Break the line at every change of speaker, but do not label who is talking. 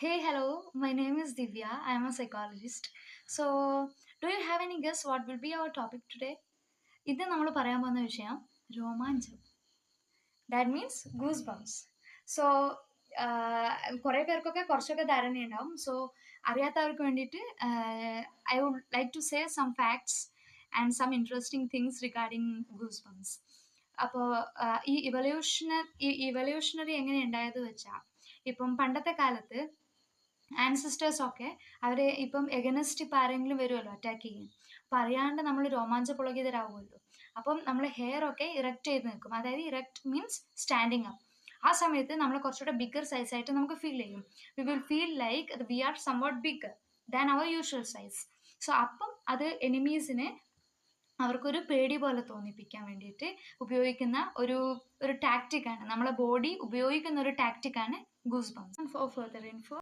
Hey, hello. My name is Divya. I am a psychologist. So, do you have any guess what will be our topic today? ഇന്ന് നമ്മൾ പറയാൻ പോകുന്ന വിഷയം രോമാഞ്ചം. That means goose bumps. So കുറേ പേർക്കൊക്കെ കുറച്ചൊക്കെ ധാരണയുണ്ടാവും. സോ അറിയാത്തവർക്ക് വേണ്ടിയിട്ട് I would like to say some facts and some interesting things regarding goose bumps. അപ്പോൾ ഈ ഇവല്യൂഷണറി എങ്ങനെ ഉണ്ടായത് വെച്ചാൽ ഇപ്പം പണ്ടത്തെ കാലത്ത് ആൻസിസ്റ്റേഴ്സൊക്കെ അവരെ ഇപ്പം എഗനസ്റ്റ് ഇപ്പം ആരെങ്കിലും വരുമല്ലോ അറ്റാക്ക് ചെയ്യാൻ, അപ്പം അറിയാണ്ട് നമ്മൾ രോമാഞ്ചപുളകിതരാകുമല്ലോ. അപ്പം നമ്മൾ ഹെയർ ഒക്കെ ഇറക്റ്റ് ചെയ്ത് നിൽക്കും, അതായത് ഇറക്റ്റ് മീൻസ് സ്റ്റാൻഡിങ് അപ്പ്. ആ സമയത്ത് നമ്മൾ കുറച്ചുകൂടെ ബിഗർ സൈസ് ആയിട്ട് നമുക്ക് ഫീൽ ചെയ്യും. We will feel like we are somewhat bigger than our usual size. So അപ്പം അത് എനിമീസിനെ അവർക്കൊരു പേടി പോലെ തോന്നിപ്പിക്കാൻ വേണ്ടിയിട്ട് ഉപയോഗിക്കുന്ന ഒരു ഒരു ടാക്റ്റിക്കാണ്, നമ്മളെ ബോഡി ഉപയോഗിക്കുന്ന ഒരു ടാക്റ്റിക്കാണ് goose bumps. For further info